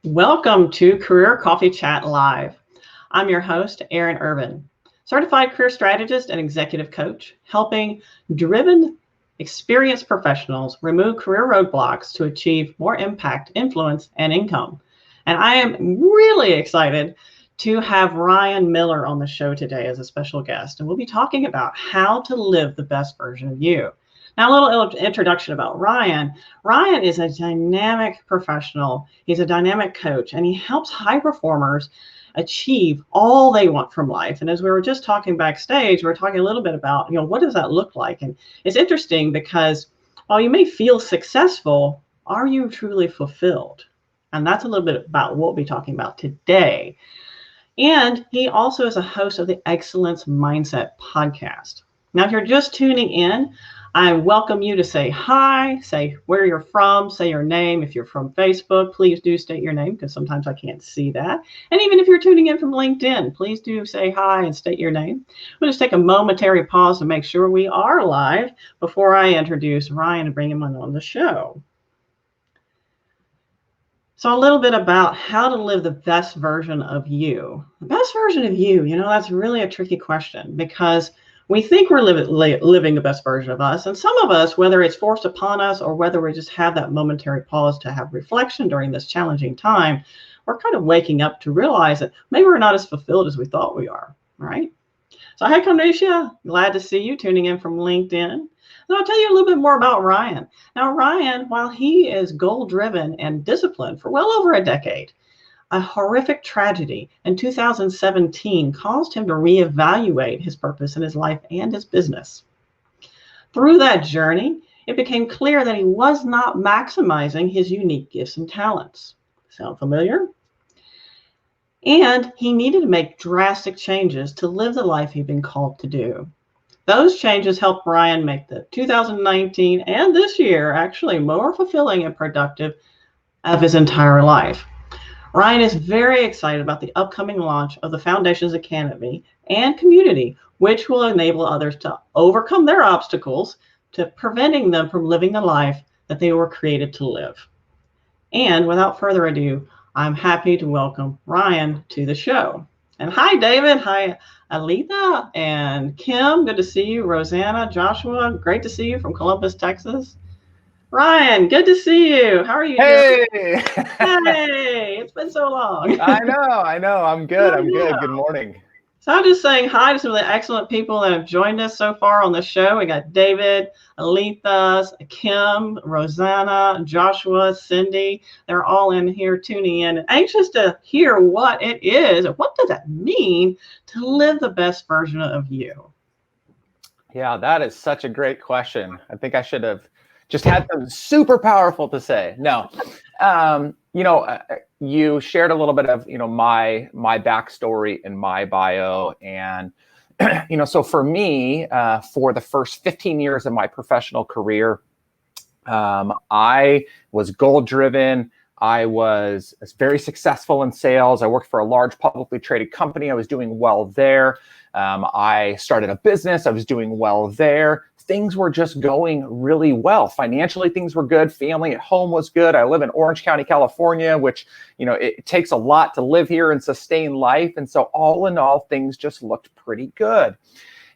Welcome to Career Coffee Chat Live. I'm your host, Erin Urban, certified career strategist and executive coach, helping driven, experienced professionals remove career roadblocks to achieve more impact, influence, and income. And I am really excited to have Ryan Miller on the show today as a special guest, and we'll be talking about how to live the best version of you. Now, a little introduction about Ryan. Ryan is a dynamic professional. He's a dynamic coach, and he helps high performers achieve all they want from life. And as we were just talking backstage, we are talking a little bit about, what does that look like? And it's interesting because while you may feel successful, are you truly fulfilled? And that's a little bit about what we'll be talking about today. And he also is a host of the Excellence Mindset podcast. Now, if you're just tuning in, I welcome you to say hi, say where you're from, say your name. If you're from Facebook, please do state your name because sometimes I can't see that. And even if you're tuning in from LinkedIn, please do say hi and state your name. We'll just take a momentary pause to make sure we are live before I introduce Ryan and bring him on the show. So a little bit about how to live the best version of you. The best version of you, that's really a tricky question because we think we're living the best version of us. And some of us, whether it's forced upon us or whether we just have that momentary pause to have reflection during this challenging time, we're kind of waking up to realize that maybe we're not as fulfilled as we thought we are, right? So hi, Cornelia. Glad to see you tuning in from LinkedIn. So I'll tell you a little bit more about Ryan. Now, Ryan, while he is goal-driven and disciplined for well over a decade, a horrific tragedy in 2017 caused him to reevaluate his purpose in his life and his business. Through that journey, it became clear that he was not maximizing his unique gifts and talents. Sound familiar? And he needed to make drastic changes to live the life he'd been called to do. Those changes helped Ryan make the 2019 and this year actually more fulfilling and productive of his entire life. Ryan is very excited about the upcoming launch of the Foundations Academy and community, which will enable others to overcome their obstacles to preventing them from living the life that they were created to live. And without further ado, I'm happy to welcome Ryan to the show. And hi, David. Hi, Alita and Kim. Good to see you. Rosanna, Joshua, great to see you from Columbus, Texas. Ryan, good to see you. How are you doing? Hey, it's been so long. I know. I'm good. Good morning. So I'm just saying hi to some of the excellent people that have joined us so far on the show. We got David, Alita, Kim, Rosanna, Joshua, Cindy. They're all in here tuning in and anxious to hear what it is. What does that mean to live the best version of you? Yeah, that is such a great question. I think I should have just had something super powerful to say. No, you shared a little bit of, my backstory and my bio. And, so for me, for the first 15 years of my professional career, I was goal-driven. I was very successful in sales. I worked for a large publicly traded company. I was doing well there. I started a business. I was doing well there. Things were just going really well. Financially, things were good. Family at home was good. I live in Orange County, California, which, it takes a lot to live here and sustain life. And so all in all, things just looked pretty good.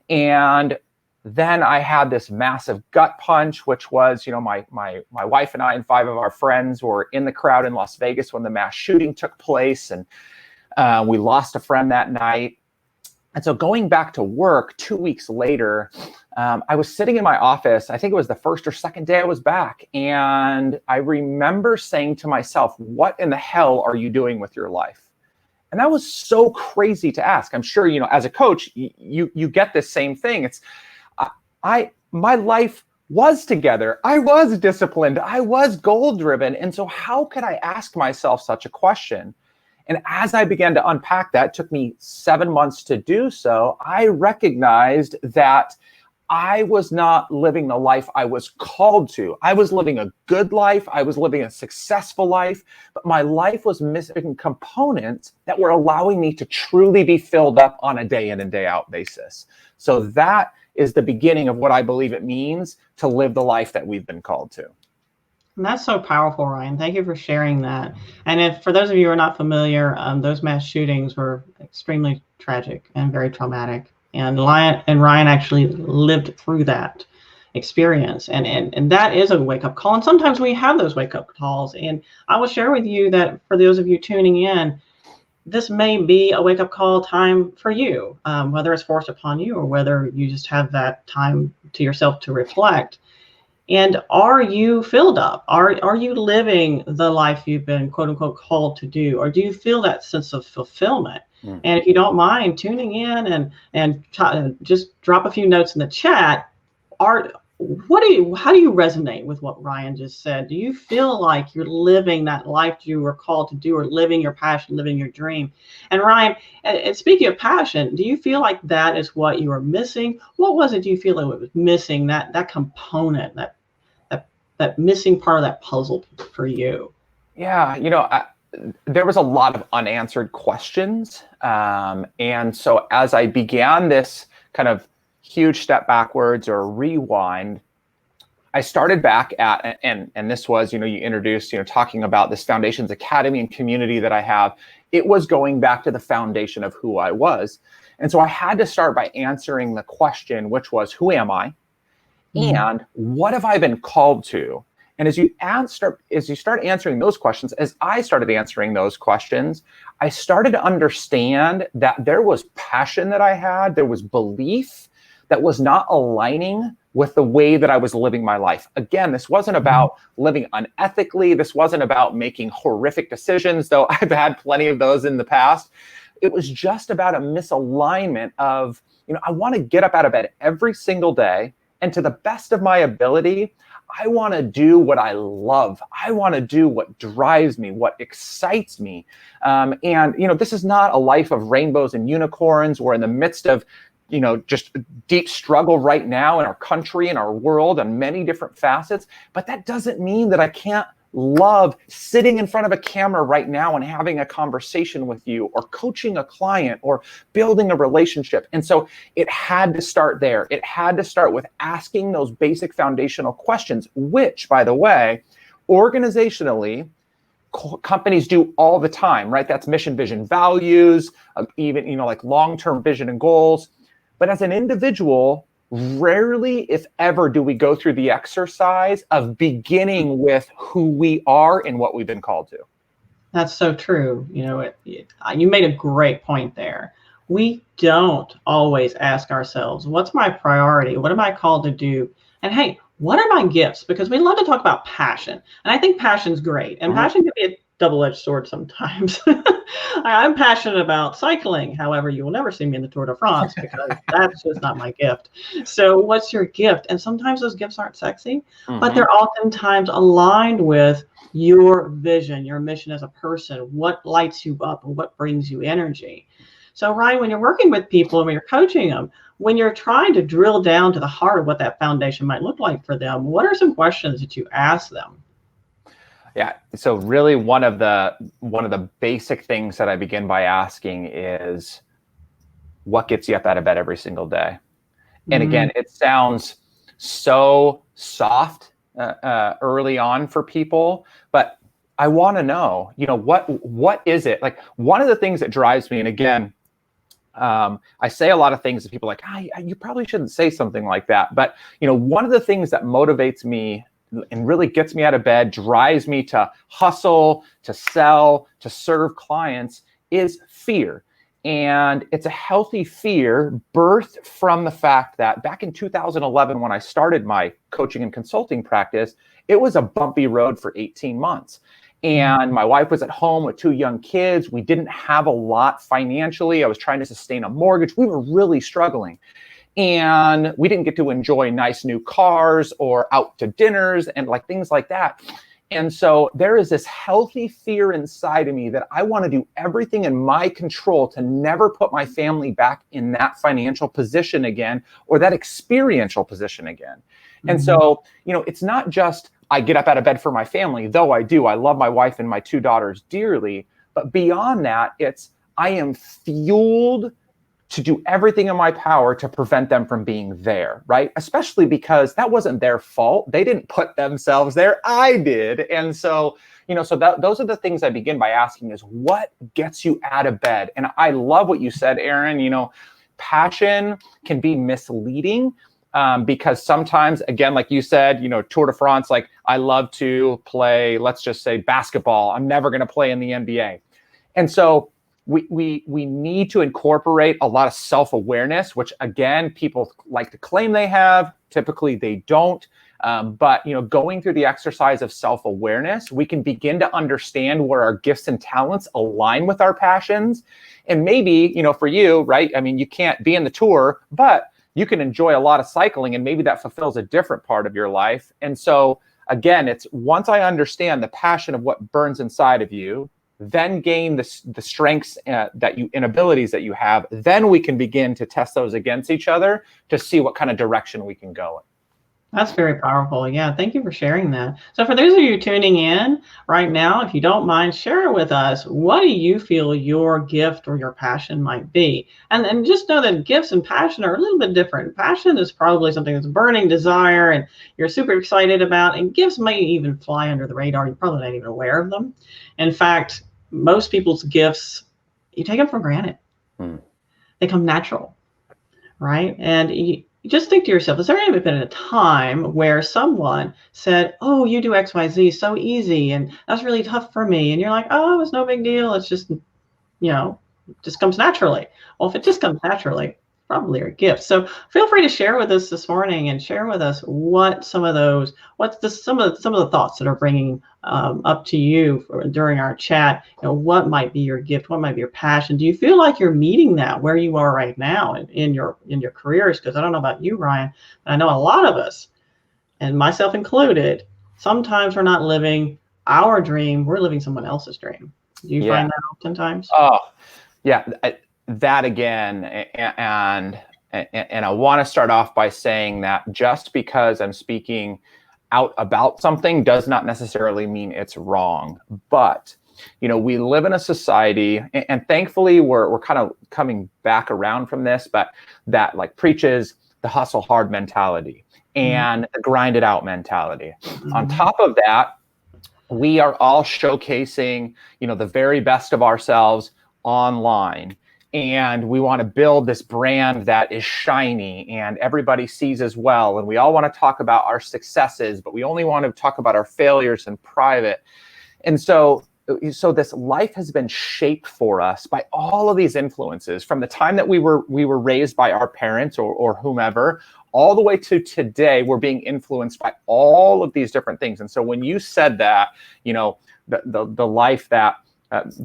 And then I had this massive gut punch, which was, my wife and I and 5 of our friends were in the crowd in Las Vegas when the mass shooting took place. And we lost a friend that night. And so going back to work 2 weeks later, I was sitting in my office. I think it was the first or second day I was back. And I remember saying to myself, what in the hell are you doing with your life? And that was so crazy to ask. I'm sure, as a coach, you get this same thing. It's my life was together. I was disciplined. I was goal-driven. And so how could I ask myself such a question? And as I began to unpack that, it took me 7 months to do so, I recognized that I was not living the life I was called to. I was living a good life. I was living a successful life, but my life was missing components that were allowing me to truly be filled up on a day in and day out basis. So that is the beginning of what I believe it means to live the life that we've been called to. And that's so powerful, Ryan. Thank you for sharing that. And if for those of you who are not familiar, those mass shootings were extremely tragic and very traumatic. And Ryan actually lived through that experience. And that is a wake up call. And sometimes we have those wake up calls. And I will share with you that for those of you tuning in, this may be a wake up call time for you, whether it's forced upon you or whether you just have that time to yourself to reflect. And are you filled up? Are you living the life you've been quote unquote called to do? Or do you feel that sense of fulfillment? Mm. And if you don't mind tuning in and just drop a few notes in the chat, how do you resonate with what Ryan just said? Do you feel like you're living that life you were called to do, or living your passion, living your dream? And Ryan, and speaking of passion, do you feel like that is what you were missing? What was it you feel like it was missing, that component, that missing part of that puzzle for you? Yeah, there was a lot of unanswered questions. And so as I began this kind of huge step backwards or rewind, I started back at, and this was, you introduced, talking about this Foundations Academy and community that I have. It was going back to the foundation of who I was. And so I had to start by answering the question, which was, who am I? And what have I been called to? And as you start answering those questions, as I started answering those questions, I started to understand that there was passion that I had, there was belief that was not aligning with the way that I was living my life. Again, this wasn't about living unethically. This wasn't about making horrific decisions, though I've had plenty of those in the past. It was just about a misalignment of, I want to get up out of bed every single day, and to the best of my ability, I want to do what I love. I want to do what drives me, what excites me. This is not a life of rainbows and unicorns. We're in the midst of, just deep struggle right now in our country and our world on many different facets. But that doesn't mean that I can't love sitting in front of a camera right now and having a conversation with you, or coaching a client, or building a relationship. And so it had to start there. It had to start with asking those basic foundational questions, which, by the way, organizationally, companies do all the time, right? That's mission, vision, values, even, like long-term vision and goals. But as an individual, rarely, if ever, do we go through the exercise of beginning with who we are and what we've been called to. That's so true. You made a great point there. We don't always ask ourselves, what's my priority? What am I called to do? And hey, what are my gifts? Because we love to talk about passion. And I think passion's great. And passion can be a double-edged sword sometimes. I'm passionate about cycling. However, you will never see me in the Tour de France because that's just not my gift. So what's your gift? And sometimes those gifts aren't sexy, but they're oftentimes aligned with your vision, your mission as a person, what lights you up and what brings you energy. So Ryan, when you're working with people and when you're coaching them, when you're trying to drill down to the heart of what that foundation might look like for them, what are some questions that you ask them? Yeah. So really one of the basic things that I begin by asking is, what gets you up out of bed every single day? And again, it sounds so soft early on for people, but I want to know, what is it? Like, one of the things that drives me, and again, I say a lot of things that people are like, you probably shouldn't say something like that. But, one of the things that motivates me and really gets me out of bed, drives me to hustle, to sell, to serve clients is fear. And it's a healthy fear birthed from the fact that back in 2011, when I started my coaching and consulting practice, it was a bumpy road for 18 months. And my wife was at home with 2 young kids. We didn't have a lot financially. I was trying to sustain a mortgage. We were really struggling. And we didn't get to enjoy nice new cars or out to dinners and things like that. And so there is this healthy fear inside of me that I want to do everything in my control to never put my family back in that financial position again, or that experiential position again. And so, it's not just I get up out of bed for my family, though I do. I love my wife and my 2 daughters dearly. But beyond that, it's I am fueled to do everything in my power to prevent them from being there, right? Especially because that wasn't their fault. They didn't put themselves there. I did. And so, those are the things I begin by asking is, what gets you out of bed? And I love what you said, Aaron. Passion can be misleading because sometimes, again, like you said, Tour de France, like I love to play, let's just say basketball. I'm never going to play in the NBA. And so we need to incorporate a lot of self-awareness, which again, people like to claim they have. Typically they don't. But going through the exercise of self-awareness, we can begin to understand where our gifts and talents align with our passions. And maybe, for you, right? I mean, you can't be in the Tour, but you can enjoy a lot of cycling, and maybe that fulfills a different part of your life. And so again, it's once I understand the passion of what burns inside of you, then gain the strengths and abilities that you have, then we can begin to test those against each other to see what kind of direction we can go in. That's very powerful. Yeah, thank you for sharing that. So for those of you tuning in right now, if you don't mind, share with us, what do you feel your gift or your passion might be? And just know that gifts and passion are a little bit different. Passion is probably something that's burning desire and you're super excited about, and gifts may even fly under the radar. You're probably not even aware of them. In fact, most people's gifts, you take them for granted. They come natural, right? And you just think to yourself, has there ever been a time where someone said, oh, you do XYZ so easy and that's really tough for me? And you're like, oh, it's no big deal. It's just, just comes naturally. Well, if it just comes naturally, probably a gift. So feel free to share with us this morning and share with us some of the thoughts that are bringing up to you during our chat. What might be your gift? What might be your passion? Do you feel like you're meeting that where you are right now in your careers? Because I don't know about you, Ryan, but I know a lot of us, and myself included, sometimes we're not living our dream. We're living someone else's dream. Do you find that oftentimes? Oh, yeah. That again, and I want to start off by saying that just because I'm speaking out about something does not necessarily mean it's wrong. But we live in a society, and thankfully we're kind of coming back around from this, but that like preaches the hustle hard mentality and the grind it out mentality. On top of that, we are all showcasing the very best of ourselves online. And we want to build this brand that is shiny and everybody sees as well. And we all want to talk about our successes, but we only want to talk about our failures in private. And so this life has been shaped for us by all of these influences from the time that we were raised by our parents or whomever, all the way to today. We're being influenced by all of these different things. And so when you said that, the life that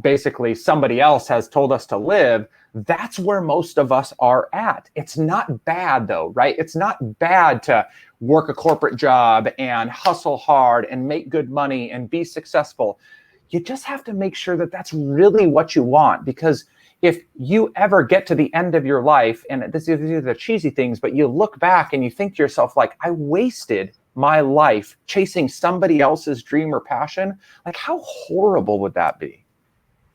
basically somebody else has told us to live, that's where most of us are at. It's not bad though, right? It's not bad to work a corporate job and hustle hard and make good money and be successful. You just have to make sure that that's really what you want, because if you ever get to the end of your life, and these are the cheesy things, but you look back and you think to yourself, like, I wasted my life chasing somebody else's dream or passion, like how horrible would that be?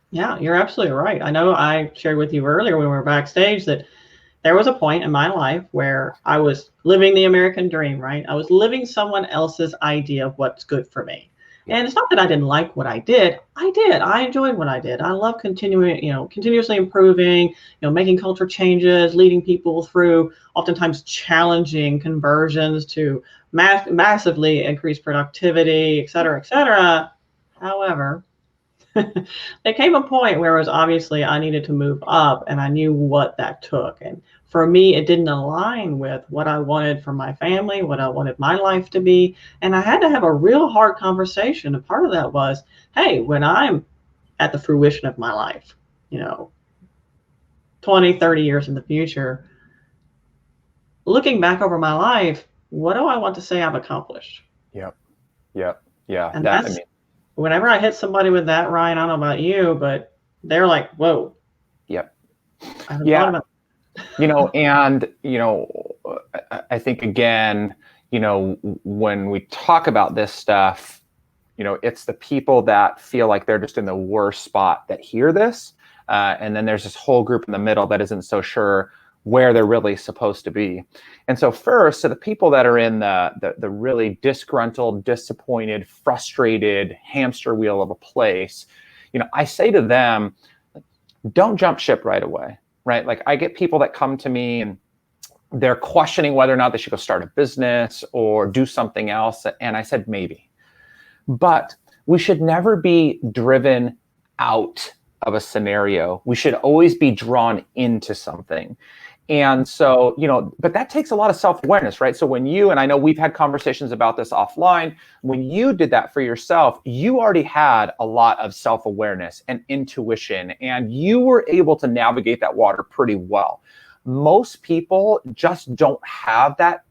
Yeah, you're absolutely right. I know I shared with you earlier when we were backstage that there was a point in my life where I was living the American dream, right? I was living someone else's idea of what's good for me. And it's not that I didn't like what I did. I did. I enjoyed what I did. I love continuously improving, making culture changes, leading people through oftentimes challenging conversions to massively increase productivity, et cetera, et cetera. However, there came a point where it was obviously I needed to move up, and I knew what that took. And for me, it didn't align with what I wanted for my family, what I wanted my life to be. And I had to have a real hard conversation. And part of that was, hey, when I'm at the fruition of my life, 20, 30 years in the future, looking back over my life, what do I want to say I've accomplished? Yeah. And whenever I hit somebody with that, Ryan, I don't know about you, but they're like, whoa. Yep. I haven't thought about I think again, when we talk about this stuff, it's the people that feel like they're just in the worst spot that hear this. And then there's this whole group in the middle that isn't so sure where they're really supposed to be. And so first, so the people that are in the really disgruntled, disappointed, frustrated hamster wheel of a place, I say to them, don't jump ship right away, right? Like I get people that come to me and they're questioning whether or not they should go start a business or do something else. And I said, maybe. But we should never be driven out of a scenario. We should always be drawn into something. And so, but that takes a lot of self-awareness, right? So when you, and I know we've had conversations about this offline, when you did that for yourself, you already had a lot of self-awareness and intuition, and you were able to navigate that water pretty well. Most people just don't have that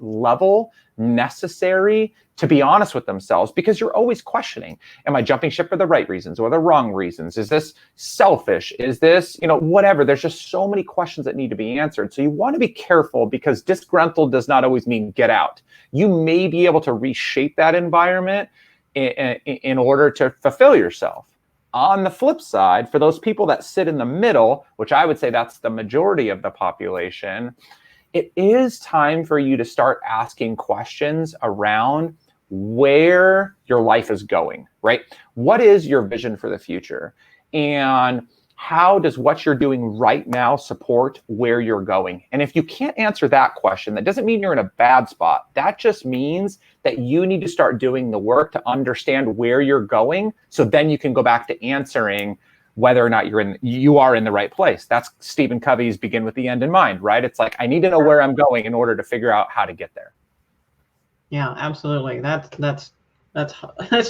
level necessary to be honest with themselves, because you're always questioning, am I jumping ship for the right reasons or the wrong reasons? Is this selfish? Is this, whatever? There's just so many questions that need to be answered. So you want to be careful, because disgruntled does not always mean get out. You may be able to reshape that environment in order to fulfill yourself. On the flip side, for those people that sit in the middle, which I would say that's the majority of the population, it is time for you to start asking questions around where your life is going, right? What is your vision for the future? And how does what you're doing right now support where you're going? And if you can't answer that question, that doesn't mean you're in a bad spot. That just means that you need to start doing the work to understand where you're going, so then you can go back to answering whether or not you are in the right place. That's Stephen Covey's begin with the end in mind, right? It's like, I need to know where I'm going in order to figure out how to get there. Yeah, absolutely. That's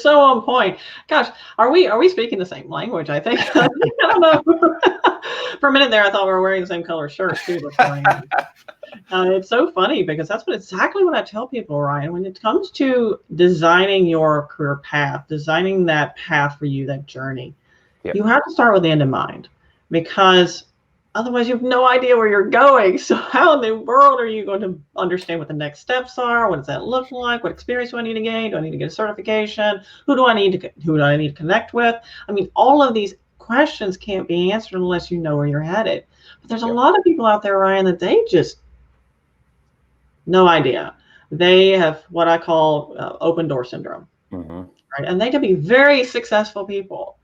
so on point. Gosh, are we speaking the same language? I think. I don't know. For a minute there, I thought we were wearing the same color shirts too. It's so funny, because that's exactly what I tell people, Ryan. When it comes to designing your career path, designing that path for you, that journey, yep, you have to start with the end in mind, because otherwise you have no idea where you're going. So how in the world are you going to understand what the next steps are? What does that look like? What experience do I need to gain? Do I need to get a certification? Who do I need to connect with? I mean, all of these questions can't be answered unless you know where you're headed. But there's a lot of people out there, Ryan, that they just no idea. They have what I call open door syndrome, right? And they can be very successful people,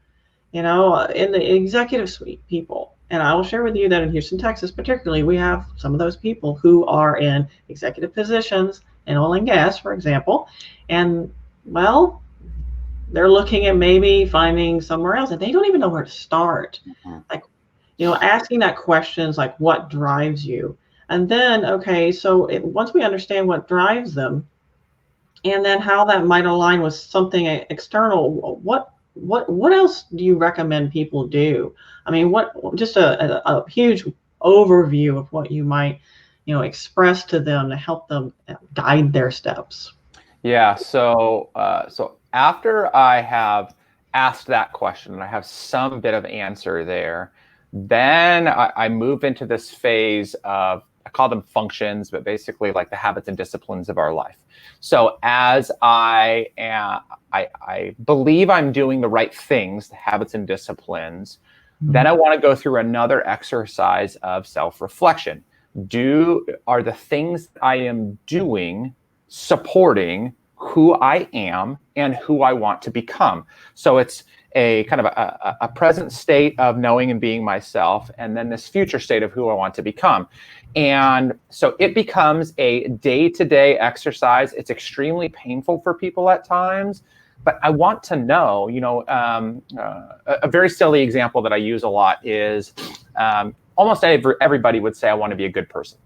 in the executive suite people. And I will share with you that in Houston, Texas, particularly, we have some of those people who are in executive positions in oil and gas, for example. And, well, they're looking at maybe finding somewhere else, and they don't even know where to start. Like, asking that questions like, what drives you? And then, okay, so once we understand what drives them, and then how that might align with something external, what else do you recommend people do? I mean, just a huge overview of what you might, express to them to help them guide their steps. Yeah. So after I have asked that question and I have some bit of answer there, then I move into this phase of, I call them functions, but basically like the habits and disciplines of our life. So as I believe I'm doing the right things, the habits and disciplines, then I want to go through another exercise of self-reflection. Are the things I am doing supporting who I am and who I want to become? So it's a kind of a present state of knowing and being myself, and then this future state of who I want to become. And so it becomes a day-to-day exercise. It's extremely painful for people at times, but I want to know, a very silly example that I use a lot is almost everybody would say, I want to be a good person.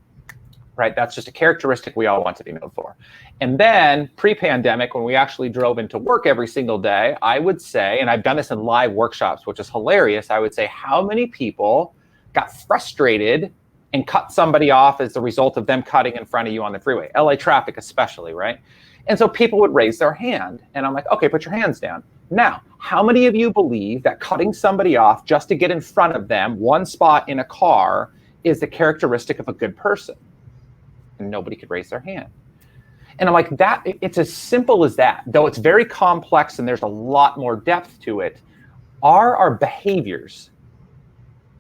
Right? That's just a characteristic we all want to be known for. And then pre-pandemic, when we actually drove into work every single day, I would say, and I've done this in live workshops, which is hilarious, I would say, how many people got frustrated and cut somebody off as the result of them cutting in front of you on the freeway? LA traffic especially, right? And so people would raise their hand. And I'm like, okay, put your hands down. Now, how many of you believe that cutting somebody off just to get in front of them, one spot in a car, is the characteristic of a good person? And nobody could raise their hand. And I'm like, it's as simple as that, though it's very complex and there's a lot more depth to it. Are our behaviors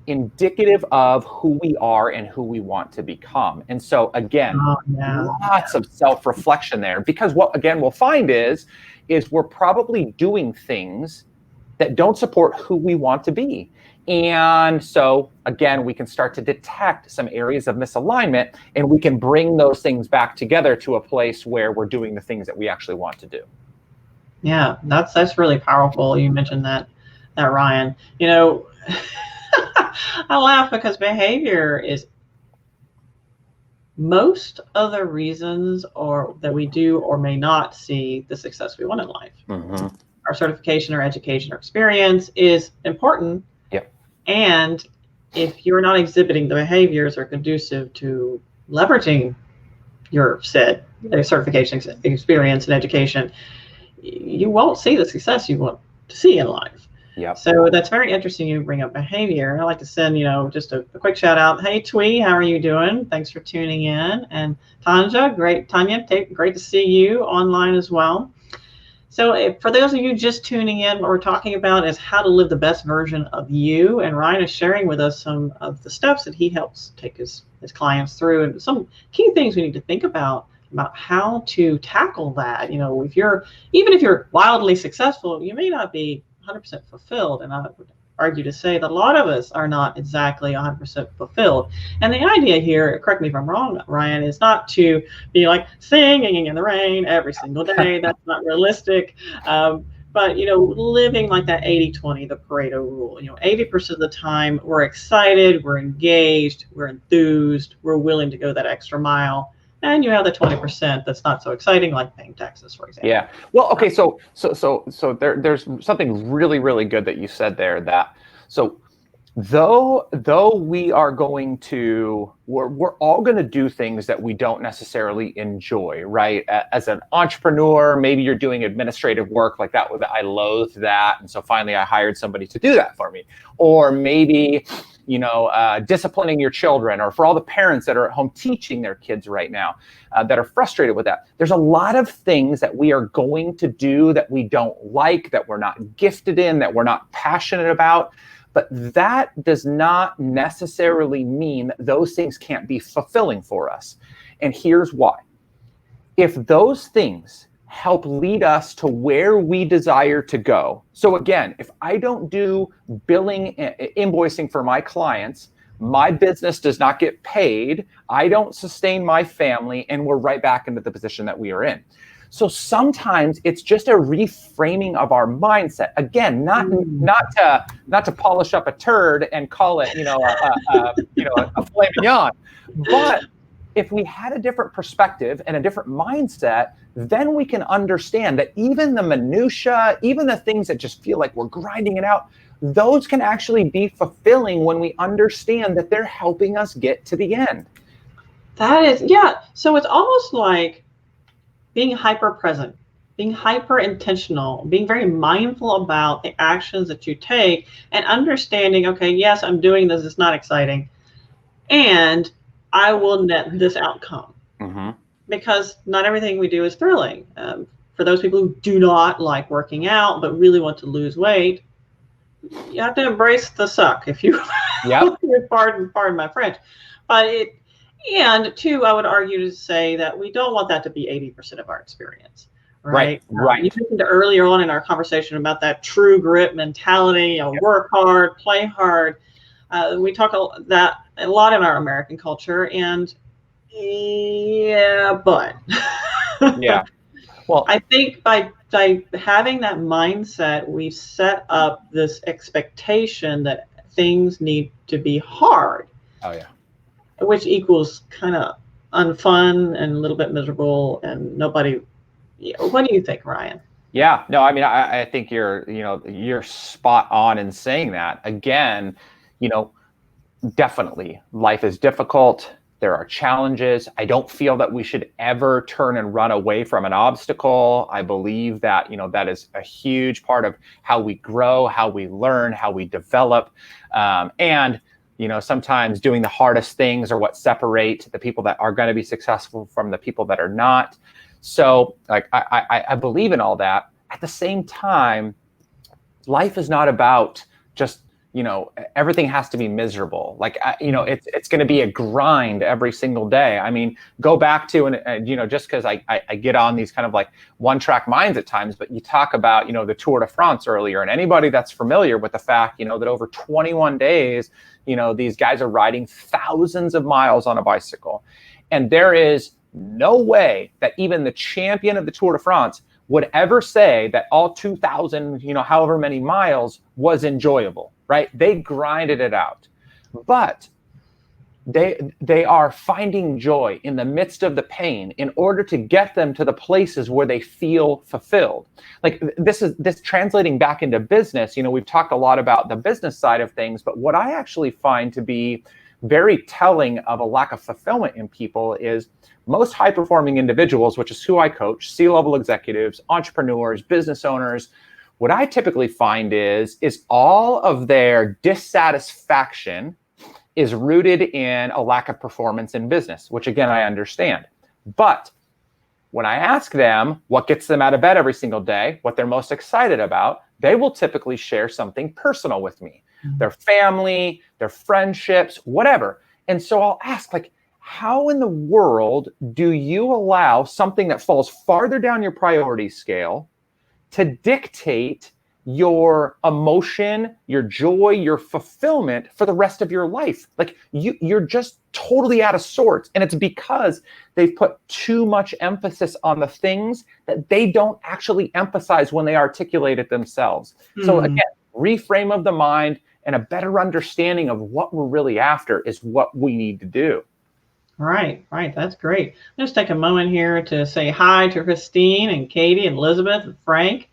indicative of who we are and who we want to become. And so again, Oh, yeah. lots of self-reflection there, because what again we'll find is we're probably doing things that don't support who we want to be. And so again, we can start to detect some areas of misalignment, and we can bring those things back together to a place where we're doing the things that we actually want to do. Yeah, that's really powerful. You mentioned that Ryan. You know, I laugh because behavior is most of the reasons or that we do or may not see the success we want in life. Mm-hmm. Our certification or education or experience is important. Yep. And if you're not exhibiting the behaviors are conducive to leveraging your said certification, experience, and education, you won't see the success you want to see in life. Yep. So that's very interesting you bring up behavior. I like to send, just a quick shout out. Hey, Twee, how are you doing? Thanks for tuning in. And Tanya, great to see you online as well. So for those of you just tuning in, what we're talking about is how to live the best version of you. And Ryan is sharing with us some of the steps that he helps take his clients through, and some key things we need to think about how to tackle that. Even if you're wildly successful, you may not be 100% fulfilled. And I would argue to say that a lot of us are not exactly 100% fulfilled. And the idea here, correct me if I'm wrong, Ryan, is not to be like singing in the rain every single day. That's not realistic. But, living like that 80-20, the Pareto rule, 80% of the time we're excited, we're engaged, we're enthused, we're willing to go that extra mile. And you have the 20% that's not so exciting, like paying taxes, for example. Yeah. Well, okay. So there's something really, really good that you said there. Though we are going to, we're all going to do things that we don't necessarily enjoy, right? As an entrepreneur, maybe you're doing administrative work like that. I loathed that, and so finally I hired somebody to do that for me. Or maybe, disciplining your children, or for all the parents that are at home teaching their kids right now that are frustrated with that. There's a lot of things that we are going to do that we don't like, that we're not gifted in, that we're not passionate about. But that does not necessarily mean that those things can't be fulfilling for us. And here's why. If those things help lead us to where we desire to go. So again, if I don't do billing, invoicing for my clients, my business does not get paid, I don't sustain my family, and we're right back into the position that we are in. So sometimes it's just a reframing of our mindset. Again, not to polish up a turd and call it, a filet mignon. But if we had a different perspective and a different mindset, then we can understand that even the minutia, even the things that just feel like we're grinding it out, those can actually be fulfilling when we understand that they're helping us get to the end. That is, yeah. So it's almost like being hyper present, being hyper intentional, being very mindful about the actions that you take, and understanding, okay, yes, I'm doing this, it's not exciting, and I will net this outcome. Mm-hmm. Because not everything we do is thrilling. For those people who do not like working out but really want to lose weight, you have to embrace the suck, if you pardon my French. And two, I would argue to say that we don't want that to be 80% of our experience. Right. You mentioned earlier on in our conversation about that true grit mentality, work hard, play hard. We talk that a lot in our American culture, and but well, I think by having that mindset, we've set up this expectation that things need to be hard. Oh yeah. Which equals kind of unfun and a little bit miserable, and nobody. What do you think, Ryan? Yeah, no, I mean, I think you're spot on in saying that. Again, definitely life is difficult. There are challenges. I don't feel that we should ever turn and run away from an obstacle. I believe that, that is a huge part of how we grow, how we learn, how we develop. And sometimes doing the hardest things are what separate the people that are going to be successful from the people that are not. So like, I believe in all that. At the same time, life is not about just, everything has to be miserable. Like, it's going to be a grind every single day. I mean, go back to, and just because I get on these kind of like one-track minds at times, but you talk about, the Tour de France earlier, and anybody that's familiar with the fact, that over 21 days, these guys are riding thousands of miles on a bicycle. And there is no way that even the champion of the Tour de France would ever say that all 2,000, however many miles was enjoyable, right? They grinded it out. But they are finding joy in the midst of the pain in order to get them to the places where they feel fulfilled. Like this translating back into business, we've talked a lot about the business side of things, but what I actually find to be very telling of a lack of fulfillment in people is most high-performing individuals, which is who I coach, C-level executives, entrepreneurs, business owners. What I typically find is all of their dissatisfaction is rooted in a lack of performance in business, which again, I understand. But when I ask them what gets them out of bed every single day, what they're most excited about, they will typically share something personal with me. Their family, their friendships, whatever. And so I'll ask, like, how in the world do you allow something that falls farther down your priority scale to dictate your emotion, your joy, your fulfillment for the rest of your life? Like, you're just totally out of sorts. And it's because they've put too much emphasis on the things that they don't actually emphasize when they articulate it themselves. So again, reframe of the mind and a better understanding of what we're really after is what we need to do. Right. That's great. Let's take a moment here to say hi to Christine and Katie and Elizabeth and Frank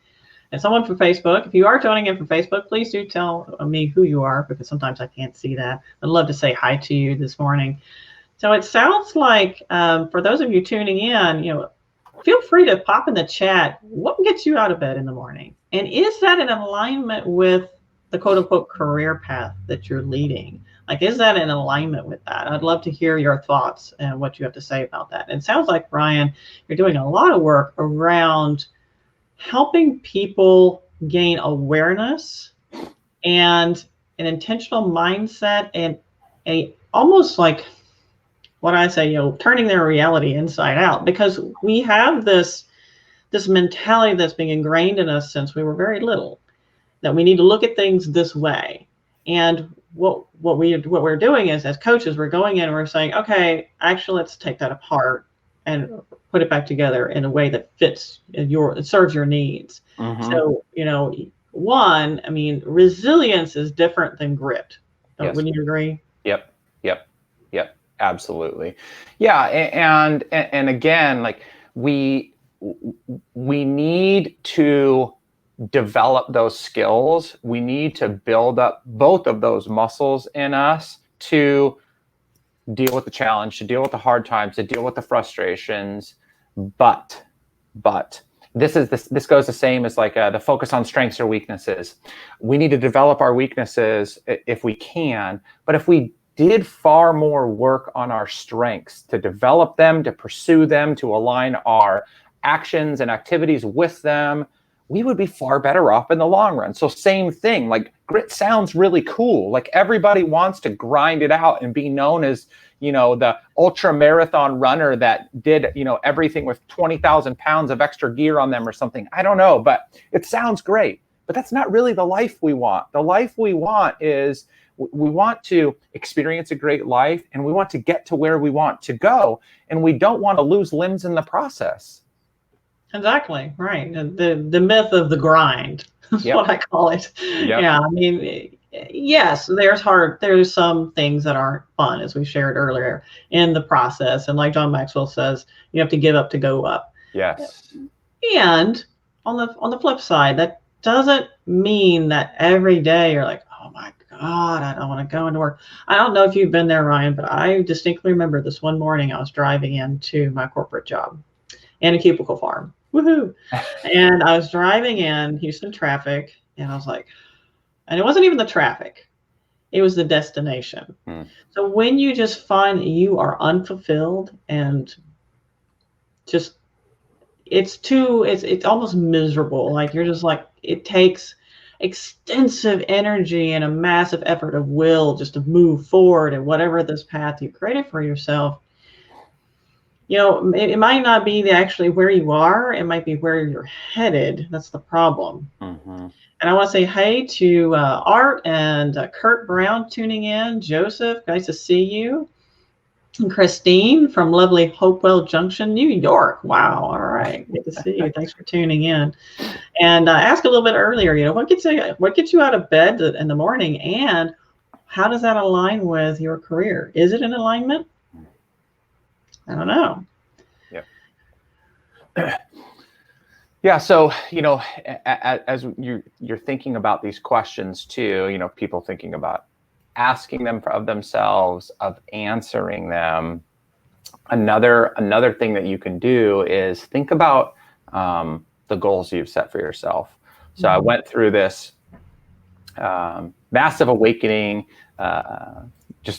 and someone from Facebook. If you are joining in from Facebook, please do tell me who you are, because sometimes I can't see that. I'd love to say hi to you this morning. So it sounds like for those of you tuning in, feel free to pop in the chat. What gets you out of bed in the morning? And is that in alignment with the quote unquote career path that you're leading? Like, is that in alignment with that? I'd love to hear your thoughts and what you have to say about that. And it sounds like, Brian, you're doing a lot of work around helping people gain awareness and an intentional mindset and a almost like what I say, turning their reality inside out, because we have this mentality that's been ingrained in us since we were very little, that we need to look at things this way. And what we're doing is, as coaches, we're going in and we're saying, okay, actually, let's take that apart and put it back together in a way that fits it serves your needs. So, resilience is different than grit. Yes. Wouldn't you agree? Yep. Absolutely. Yeah. And again, like we need to develop those skills. We need to build up both of those muscles in us to deal with the challenge, to deal with the hard times, to deal with the frustrations. But this goes the same as like the focus on strengths or weaknesses. We need to develop our weaknesses if we can, but if we did far more work on our strengths, to develop them, to pursue them, to align our actions and activities with them, we would be far better off in the long run. So same thing, like grit sounds really cool. Like everybody wants to grind it out and be known as, the ultra marathon runner that did, everything with 20,000 pounds of extra gear on them or something. I don't know, but it sounds great. But that's not really the life we want. The life we want is, we want to experience a great life, and we want to get to where we want to go. And we don't want to lose limbs in the process. Exactly. Right. The myth of the grind is what I call it. Yep. Yeah. I mean, yes, there's some things that aren't fun, as we shared earlier in the process. And like John Maxwell says, you have to give up to go up. Yes. And on the flip side, that doesn't mean that every day you're like, oh my God, I don't want to go into work. I don't know if you've been there, Ryan, but I distinctly remember this one morning I was driving into my corporate job in a cubicle farm. Woohoo. And I was driving in Houston traffic, and I was like, and it wasn't even the traffic, it was the destination. So when you just find that you are unfulfilled and just, it's almost miserable. Like you're just like, it takes extensive energy and a massive effort of will just to move forward and whatever this path you created for yourself, it might not be actually where you are. It might be where you're headed. That's the problem. Mm-hmm. And I want to say hey to Art and Kurt Brown tuning in. Joseph, nice to see you. And Christine from lovely Hopewell Junction, New York. Wow. All right. Good to see you. Thanks for tuning in. And ask a little bit earlier, what gets you out of bed in the morning, and how does that align with your career? Is it in alignment? I don't know. Yeah. Yeah. So, as you're thinking about these questions too, people thinking about asking them of themselves, of answering them. Another thing that you can do is think about the goals you've set for yourself. So I went through this massive awakening.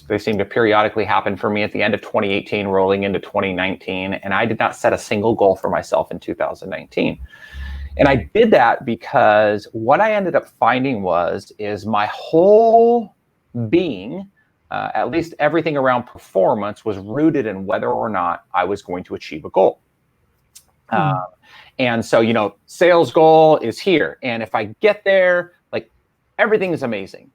They seem to periodically happen for me at the end of 2018, rolling into 2019. And I did not set a single goal for myself in 2019. And I did that because what I ended up finding is my whole being, at least everything around performance, was rooted in whether or not I was going to achieve a goal. And so, sales goal is here. And if I get there, like, everything is amazing.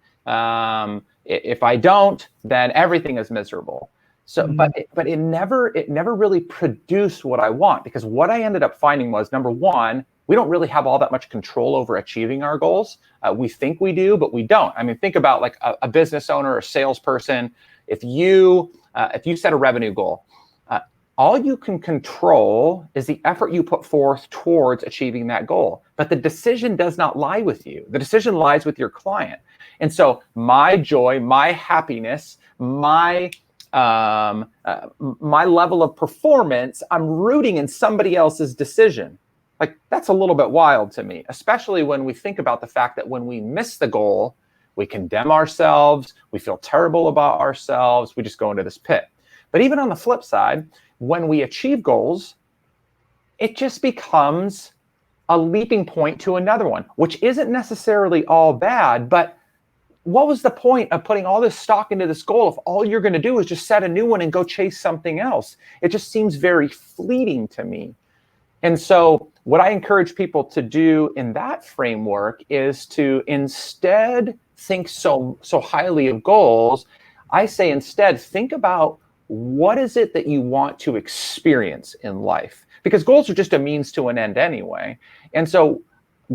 If I don't, then everything is miserable. So, but it never really produced what I want, because what I ended up finding was, number one, we don't really have all that much control over achieving our goals. We think we do, but we don't. I mean, think about like a business owner or a salesperson. If you set a revenue goal, all you can control is the effort you put forth towards achieving that goal. But the decision does not lie with you. The decision lies with your client. And so my joy, my happiness, my level of performance, I'm rooting in somebody else's decision. Like, that's a little bit wild to me, especially when we think about the fact that when we miss the goal, we condemn ourselves, we feel terrible about ourselves, we just go into this pit. But even on the flip side, when we achieve goals, it just becomes a leaping point to another one, which isn't necessarily all bad. But what was the point of putting all this stock into this goal if all you're going to do is just set a new one and go chase something else? It just seems very fleeting to me. And so what I encourage people to do in that framework is to instead think so highly of goals. I say instead, think about, what is it that you want to experience in life? Because goals are just a means to an end anyway. And so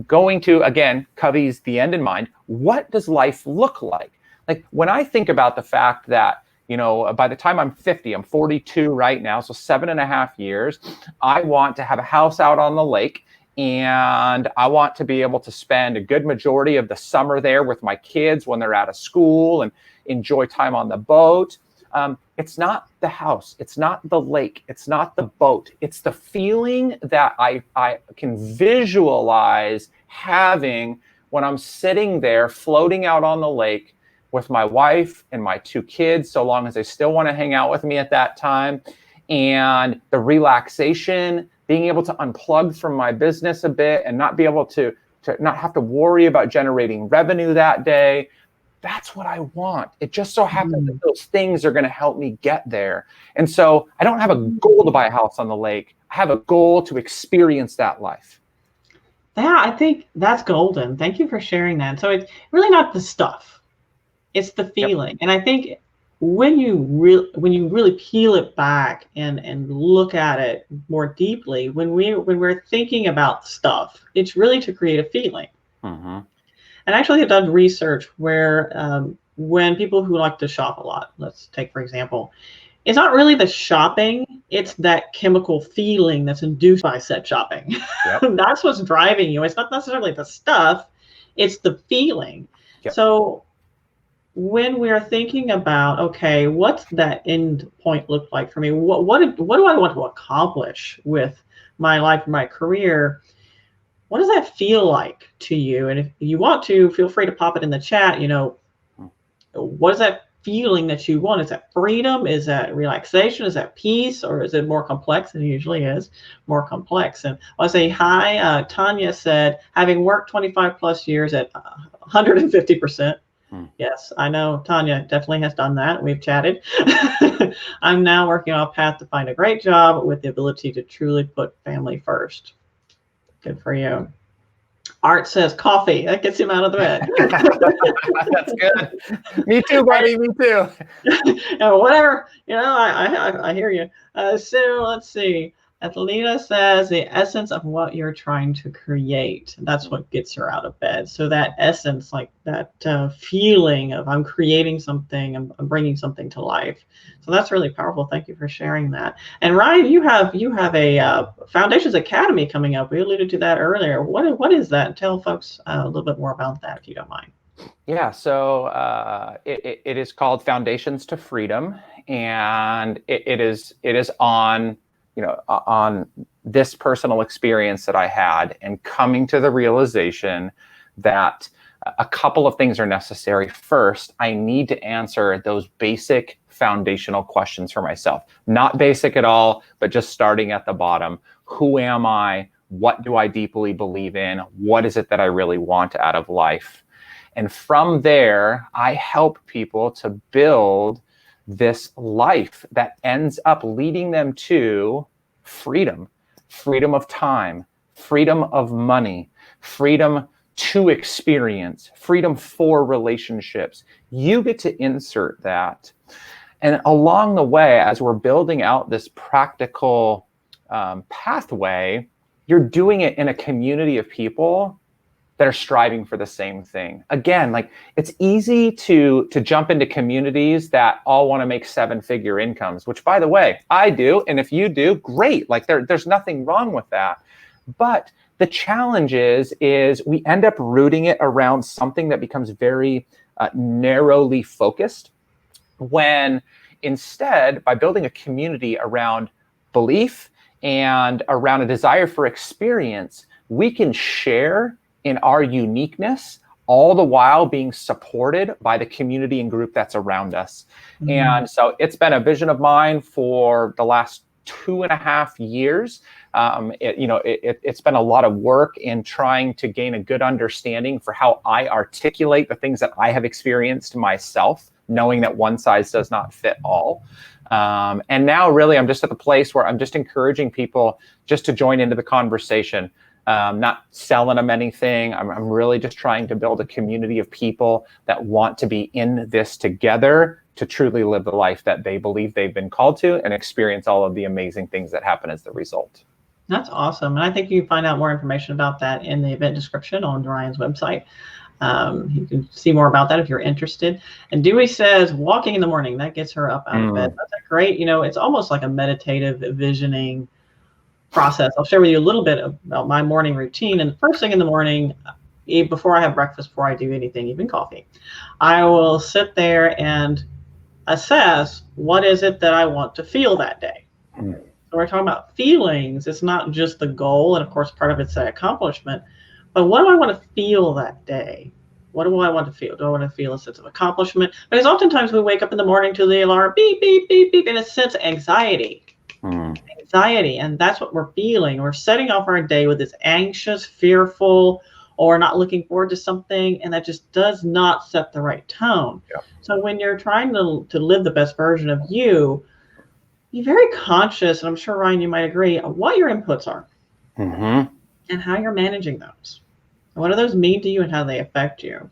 going to, again, Covey's The End in Mind, what does life look like? Like, when I think about the fact that, by the time I'm 50, I'm 42 right now, so 7.5 years, I want to have a house out on the lake, and I want to be able to spend a good majority of the summer there with my kids when they're out of school and enjoy time on the boat. It's not the house, it's not the lake, it's not the boat. It's the feeling that I can visualize having when I'm sitting there floating out on the lake with my wife and my 2 kids, so long as they still want to hang out with me at that time. And the relaxation, being able to unplug from my business a bit and not be able to not have to worry about generating revenue that day. That's what I want. It just so happens that those things are going to help me get there. And so I don't have a goal to buy a house on the lake. I have a goal to experience that life. Yeah, I think that's golden. Thank you for sharing that. So it's really not the stuff. It's the feeling. Yep. And I think when you really peel it back and look at it more deeply, when we're thinking about stuff, it's really to create a feeling. Mm-hmm. And actually, I've done research where when people who like to shop a lot, let's take, for example, it's not really the shopping, it's that chemical feeling that's induced by said shopping. Yep. That's what's driving you. It's not necessarily the stuff, it's the feeling. Yep. So when we're thinking about, okay, what's that end point look like for me? What do I want to accomplish with my life, my career? What does that feel like to you? And if you want to, feel free to pop it in the chat. What does that feeling that you want? Is that freedom? Is that relaxation? Is that peace? Or is it more complex? It usually is more complex. And I'll say hi. Tanya said, having worked 25 plus years at 150%. Yes, I know Tanya definitely has done that. We've chatted. I'm now working on a path to find a great job with the ability to truly put family first. Good for you. Art says coffee. That gets him out of the bed. That's good. Me too, buddy. Me too. Whatever. I hear you. So let's see. Athleta says the essence of what you're trying to create. That's what gets her out of bed. So that essence, like that feeling of I'm creating something, I'm bringing something to life. So that's really powerful. Thank you for sharing that. And Ryan, you have a Foundations Academy coming up. We alluded to that earlier. What is that? Tell folks a little bit more about that, if you don't mind. Yeah, so it is called Foundations to Freedom, and it is on on this personal experience that I had and coming to the realization that a couple of things are necessary. First, I need to answer those basic foundational questions for myself. Not basic at all, but just starting at the bottom. Who am I? What do I deeply believe in? What is it that I really want out of life? And from there, I help people to build this life that ends up leading them to freedom, freedom of time, freedom of money, freedom to experience, freedom for relationships. You get to insert that. And along the way, as we're building out this practical pathway, you're doing it in a community of people that are striving for the same thing. Again, like it's easy to jump into communities that all want to make 7-figure incomes, which by the way, I do. And if you do, great. Like there's nothing wrong with that. But the challenge is we end up rooting it around something that becomes very narrowly focused, when instead, by building a community around belief and around a desire for experience, we can share in our uniqueness, all the while being supported by the community and group that's around us. Mm-hmm. And so it's been a vision of mine for the last 2.5 years. It's been a lot of work in trying to gain a good understanding for how I articulate the things that I have experienced myself, knowing that one size does not fit all. And now really I'm just at the place where I'm just encouraging people just to join into the conversation. Not selling them anything. I'm really just trying to build a community of people that want to be in this together to truly live the life that they believe they've been called to and experience all of the amazing things that happen as the result. That's awesome. And I think you can find out more information about that in the event description on Ryan's website. You can see more about that if you're interested. And Dewey says, walking in the morning, that gets her up out of bed. That's a great, it's almost like a meditative visioning process. I'll share with you a little bit about my morning routine. And the first thing in the morning, before I have breakfast, before I do anything, even coffee, I will sit there and assess what is it that I want to feel that day. So we're talking about feelings. It's not just the goal. And of course, part of it's the accomplishment. But what do I want to feel that day? What do I want to feel? Do I want to feel a sense of accomplishment? Because oftentimes we wake up in the morning to the alarm, beep, beep, beep, beep, in a sense of anxiety. Anxiety, and that's what we're feeling. We're setting off our day with this anxious, fearful, or not looking forward to something, and that just does not set the right tone. Yeah. So when you're trying to live the best version of you, be very conscious, and I'm sure, Ryan, you might agree, of what your inputs are and how you're managing those. What do those mean to you and how they affect you?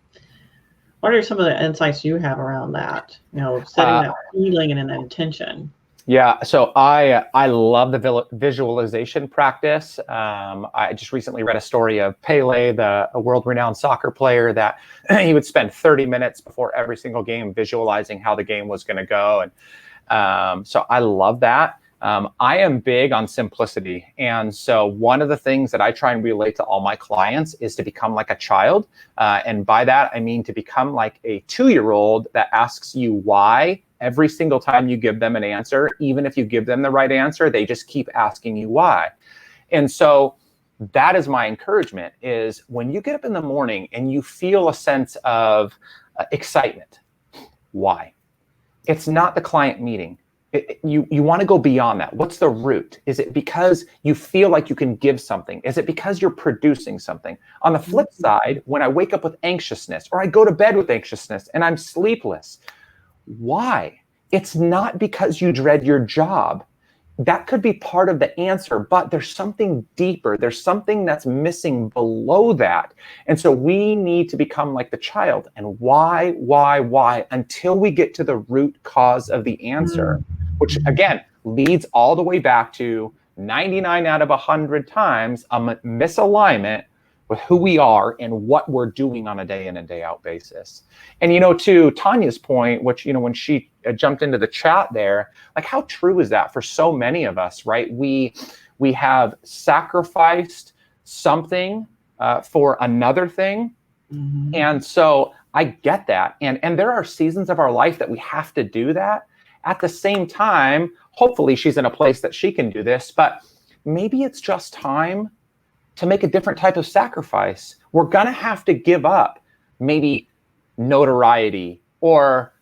What are some of the insights you have around that? Setting that feeling and an intention. Yeah, so I love the visualization practice. I just recently read a story of Pele, a world-renowned soccer player, that he would spend 30 minutes before every single game visualizing how the game was going to go. And so I love that. I am big on simplicity. And so one of the things that I try and relate to all my clients is to become like a child. And by that, I mean to become like a 2-year-old that asks you why every single time you give them an answer. Even if you give them the right answer, they just keep asking you why. And so that is my encouragement, is when you get up in the morning and you feel a sense of excitement, why? it's not the client meeting. You want to go beyond that. What's the root? Is it because you feel like you can give something? Is it because you're producing something? On the flip side, when I wake up with anxiousness or I go to bed with anxiousness and I'm sleepless, why? It's not because you dread your job. That could be part of the answer, but there's something deeper. There's something that's missing below that. And so we need to become like the child. And why, until we get to the root cause of the answer, which again leads all the way back to 99 out of 100 times a misalignment with who we are and what we're doing on a day in and day out basis. And, to Tanya's point, which, when she jumped into the chat there, like how true is that for so many of us, right? We have sacrificed something for another thing. Mm-hmm. And so I get that. And there are seasons of our life that we have to do that. At the same time, hopefully she's in a place that she can do this, but maybe it's just time to make a different type of sacrifice. We're going to have to give up maybe notoriety or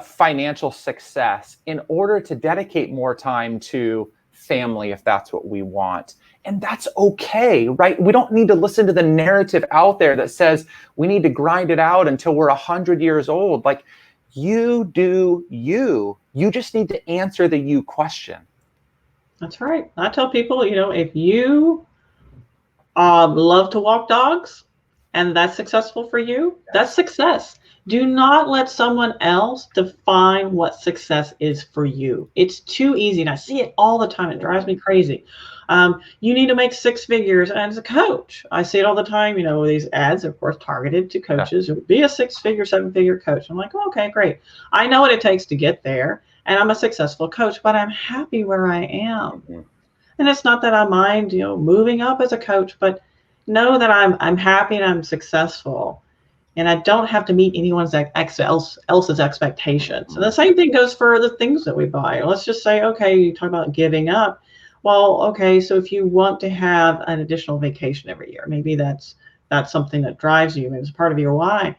financial success in order to dedicate more time to family if that's what we want. And that's okay, right? We don't need to listen to the narrative out there that says we need to grind it out until we're 100 years old. Like, you do you. You just need to answer the you question. That's right. I tell people, if you love to walk dogs and that's successful for you, that's success. Do not let someone else define what success is for you. It's too easy. And I see it all the time. It drives me crazy. You need to make 6 figures as a coach. I see it all the time. These ads, of course, targeted to coaches. It would be a 6-figure, 7-figure coach. I'm like, okay, great. I know what it takes to get there. And I'm a successful coach, but I'm happy where I am. Mm-hmm. And it's not that I mind, moving up as a coach, but know that I'm happy and I'm successful. And I don't have to meet anyone's else's expectations. And the same thing goes for the things that we buy. Let's just say, okay, you talk about giving up. Well, okay, so if you want to have an additional vacation every year, maybe that's something that drives you, maybe it's part of your why,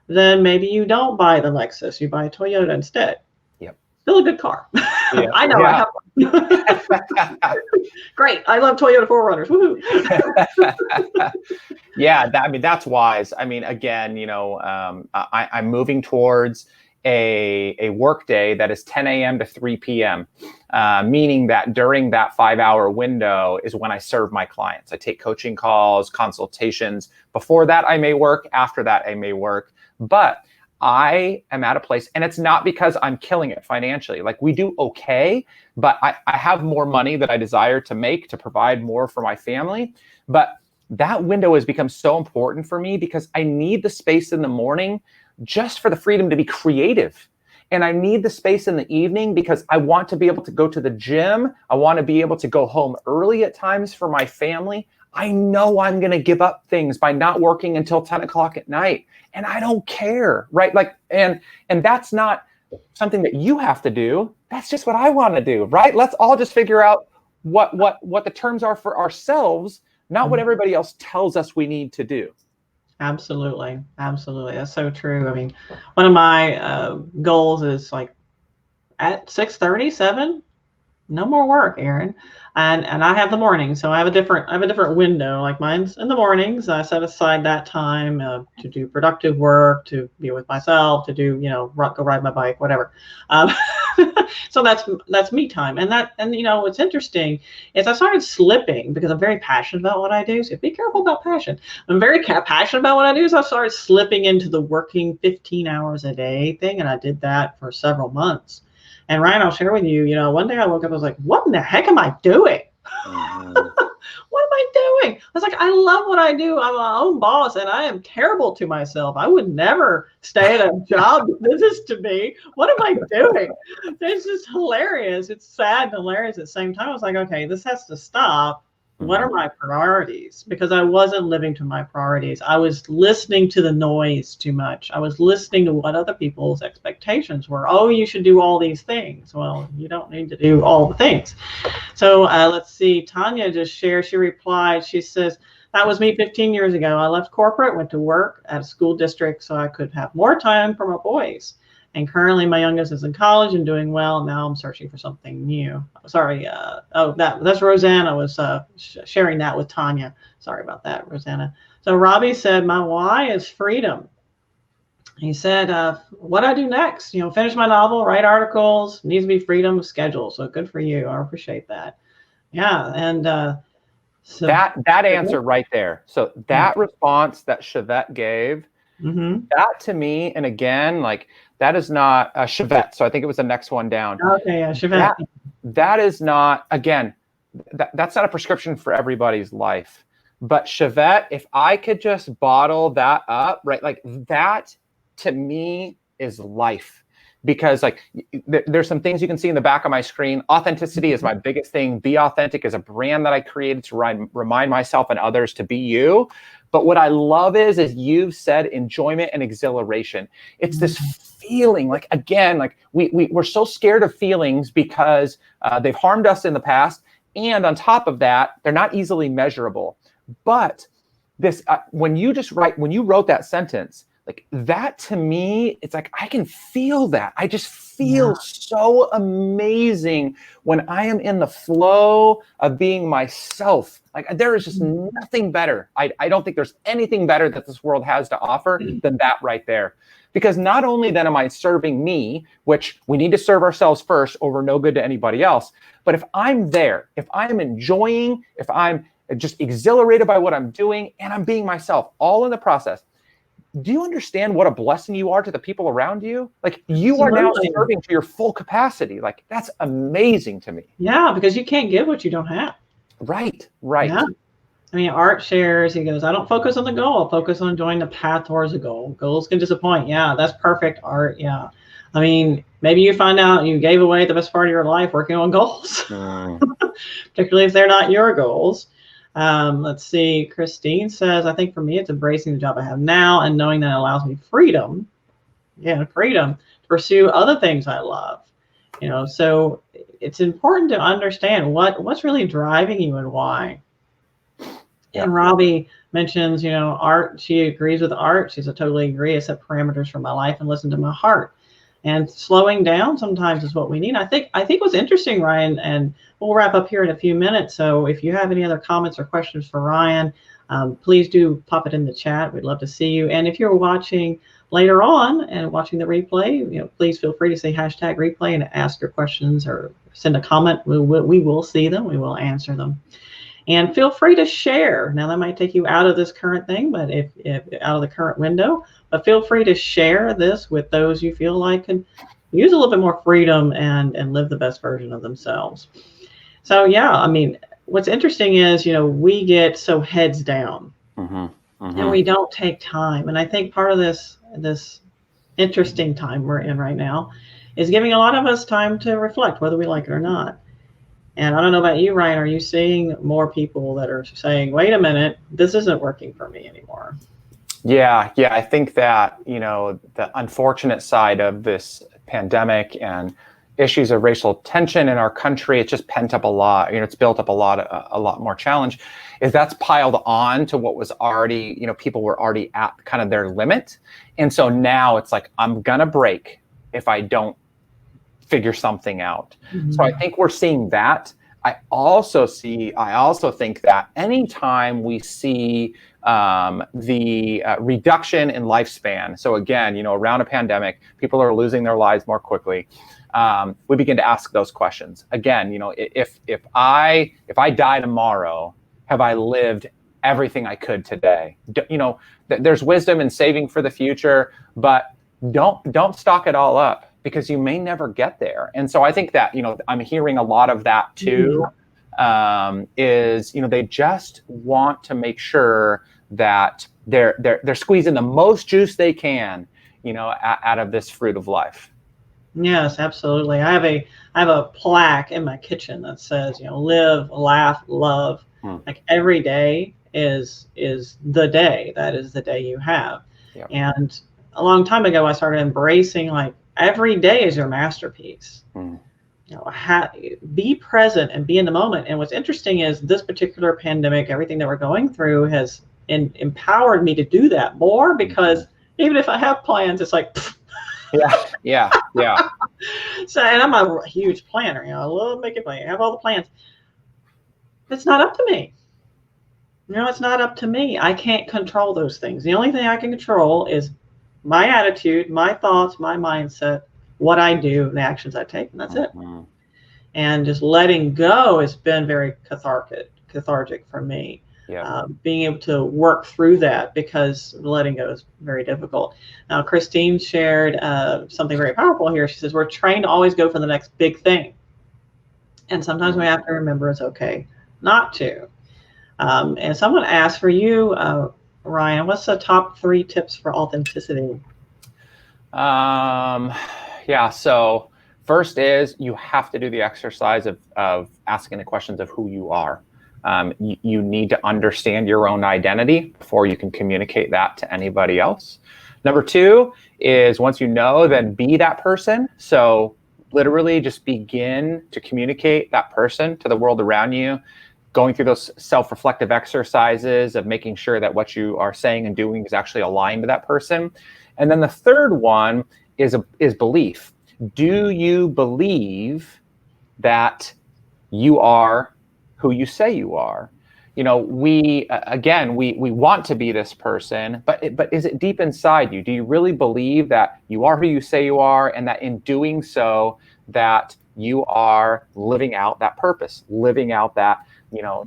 then maybe you don't buy the Lexus, you buy a Toyota instead. Yep. Still a good car. Yeah. I know, I have one. Great. I love Toyota 4Runners. Woohoo. Yeah, that's wise. Again, I'm moving towards a work day that is 10 a.m. to 3 p.m., meaning that during that 5-hour window is when I serve my clients. I take coaching calls, consultations. Before that, I may work. After that, I may work. But I am at a place, and it's not because I'm killing it financially. Like, we do okay, but I have more money that I desire to make to provide more for my family. But that window has become so important for me because I need the space in the morning just for the freedom to be creative. And I need the space in the evening because I want to be able to go to the gym. I want to be able to go home early at times for my family. I know I'm going to give up things by not working until 10 o'clock at night. And I don't care, right? Like, and that's not something that you have to do. That's just what I want to do, right? Let's all just figure out what the terms are for ourselves, not what everybody else tells us we need to do. Absolutely. Absolutely. That's so true. One of my goals is like at 6:30, 7, no more work, Aaron. And I have the morning, so I have a different window. Like, mine's in the mornings. I set aside that time to do productive work, to be with myself, to do go ride my bike, whatever. So that's me time. And what's interesting is I started slipping because I'm very passionate about what I do. So be careful about passion. I'm very passionate about what I do, so I started slipping into the working 15 hours a day thing, and I did that for several months. And Ryan, I'll share with you, one day I woke up, I was like, what in the heck am I doing? Mm-hmm. What am I doing? I was like, I love what I do. I'm my own boss and I am terrible to myself. I would never stay at a job this is to me. What am I doing? It's just hilarious. It's sad and hilarious at the same time. I was like, okay, this has to stop. What are my priorities? Because I wasn't living to my priorities. I was listening to the noise too much. I was listening to what other people's expectations were. Oh, you should do all these things. Well, you don't need to do all the things. So let's see. Tanya just shared. She replied. She says, that was me 15 years ago. I left corporate, went to work at a school district so I could have more time for my boys. And currently my youngest is in college and doing well. And now I'm searching for something new. Sorry. That's Rosanna was sharing that with Tanya. Sorry about that, Rosanna. So Robbie said, my why is freedom. He said, what I do next, finish my novel, write articles, needs to be freedom of schedule. So good for you. I appreciate that. Yeah. And so that answer right there. So that response that Chevette gave, that to me, and again, like that is not Chevette. So I think it was the next one down. Okay, yeah, Chevette. That is not, again, that's not a prescription for everybody's life. But Chevette, if I could just bottle that up, right, like that to me is life. Because like there's some things you can see in the back of my screen. Authenticity is my biggest thing. Be Authentic is a brand that I created to remind myself and others to be you. But what I love is you've said enjoyment and exhilaration. It's this feeling, like, again, like we're so scared of feelings because they've harmed us in the past. And on top of that, they're not easily measurable. But this, when you wrote that sentence, like that to me, it's like, I can feel that. I just feel so amazing when I am in the flow of being myself. Like there is just nothing better. I don't think there's anything better that this world has to offer than that right there. Because not only then am I serving me, which we need to serve ourselves first or we're no good to anybody else. But if I'm there, if I'm enjoying, if I'm just exhilarated by what I'm doing and I'm being myself all in the process, do you understand what a blessing you are to the people around you? Like you are now serving to your full capacity. Like that's amazing to me. Yeah, because you can't give what you don't have. Right. Yeah. I mean, Art shares, he goes, I don't focus on the goal. I focus on enjoying the path towards the goal. Goals can disappoint. Yeah, that's perfect, Art. Yeah. I mean, maybe you find out you gave away the best part of your life working on goals, particularly if they're not your goals. Let's see. Christine says, I think for me, it's embracing the job I have now and knowing that it allows me freedom. Yeah, freedom to pursue other things I love. So it's important to understand what's really driving you and why. Yeah. And Robbie mentions, Art, she agrees with Art. She's a totally agree. I set parameters for my life and listen to my heart. And slowing down sometimes is what we need. I think what's interesting, Ryan, and we'll wrap up here in a few minutes. So if you have any other comments or questions for Ryan, please do pop it in the chat. We'd love to see you. And if you're watching later on and watching the replay, please feel free to say #replay and ask your questions or send a comment. We will see them. We will answer them. And feel free to share. Now that might take you out of this current thing, but if out of the current window, but feel free to share this with those you feel like can use a little bit more freedom and live the best version of themselves. So yeah, I mean, what's interesting is, we get so heads down and we don't take time. And I think part of this interesting time we're in right now is giving a lot of us time to reflect, whether we like it or not. And I don't know about you, Ryan, are you seeing more people that are saying, wait a minute, this isn't working for me anymore? Yeah. I think that, the unfortunate side of this pandemic and issues of racial tension in our country, it's just pent up a lot. It's built up a lot more challenge. Is that's piled on to what was already, people were already at kind of their limit. And so now it's like, I'm going to break if I don't figure something out. So I think we're seeing that. I also think that anytime we see the reduction in lifespan, so again, around a pandemic, people are losing their lives more quickly. We begin to ask those questions again. If I die tomorrow, have I lived everything I could today? There's wisdom in saving for the future, but don't stock it all up, because you may never get there. And so I think that, I'm hearing a lot of that too, is, they just want to make sure that they're squeezing the most juice they can, out of this fruit of life. Yes, absolutely. I have a plaque in my kitchen that says, live, laugh, love. Like every day is the day. That is the day you have. Yep. And a long time ago, I started embracing like, every day is your masterpiece. Be present and be in the moment. And what's interesting is this particular pandemic, everything that we're going through has empowered me to do that more, because even if I have plans, it's like, Yeah. So, and I'm a huge planner, I love making plans. I have all the plans. It's not up to me. It's not up to me. I can't control those things. The only thing I can control is my attitude, my thoughts, my mindset, what I do, the actions I take, and that's it. And just letting go has been very cathartic for me. Yeah. Being able to work through that, because letting go is very difficult. Now, Christine shared something very powerful here. She says, we're trained to always go for the next big thing. And sometimes we have to remember it's okay not to. And someone asked, for you, Ryan, what's the top 3 tips for authenticity? Yeah. So first is you have to do the exercise of asking the questions of who you are. You need to understand your own identity before you can communicate that to anybody else. Number 2 is, once you know, then be that person. So literally just begin to communicate that person to the world around you, going through those self-reflective exercises of making sure that what you are saying and doing is actually aligned to that person. And then the third one is belief. Do you believe that you are who you say you are? We want to be this person, but is it deep inside you? Do you really believe that you are who you say you are, and that in doing so, that you are living out that purpose, living out that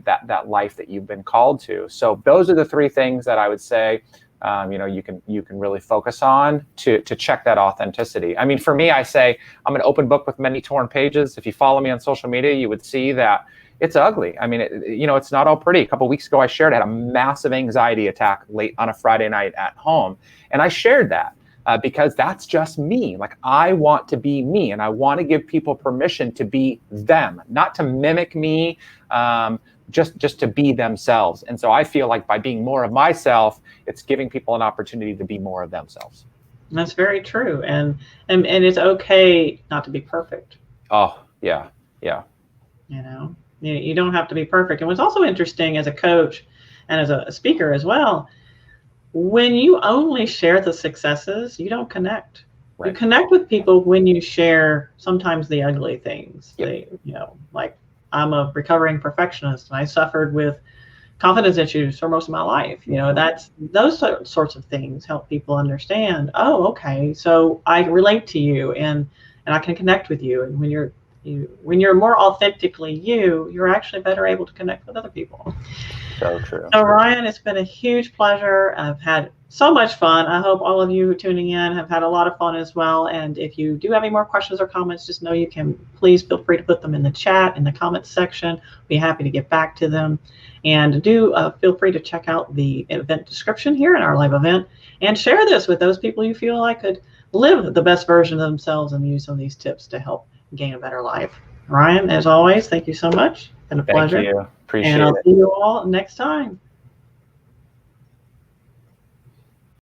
that life that you've been called to? So those are the 3 things that I would say you can really focus on to check that authenticity. I mean, for me, I say I'm an open book with many torn pages. If you follow me on social media, you would see that it's ugly. I mean, it's not all pretty. A couple of weeks ago, I shared I had a massive anxiety attack late on a Friday night at home, and I shared that because that's just me. Like, I want to be me, and I want to give people permission to be them, not to mimic me. Just to be themselves. And so I feel like by being more of myself, it's giving people an opportunity to be more of themselves. That's very true. And it's okay not to be perfect. Oh, yeah. You don't have to be perfect. And what's also interesting as a coach and as a speaker as well, when you only share the successes, you don't connect. Right. You connect with people when you share sometimes the ugly things. Yep. Like, I'm a recovering perfectionist, and I suffered with confidence issues for most of my life. That's those sorts of things help people understand, oh, okay, so I relate to you, and I can connect with you. And when you're more authentically you're actually better able to connect with other people. So true. So Ryan, it's been a huge pleasure. I've had so much fun. I hope all of you tuning in have had a lot of fun as well. And if you do have any more questions or comments, just know you can please feel free to put them in the chat, in the comments section. Be happy to get back to them. And do feel free to check out the event description here in our live event, and share this with those people you feel like could live the best version of themselves and use some of these tips to help gain a better life. Ryan, as always, thank you so much. It's been a pleasure. Thank you. Appreciate it. And I'll see you all next time.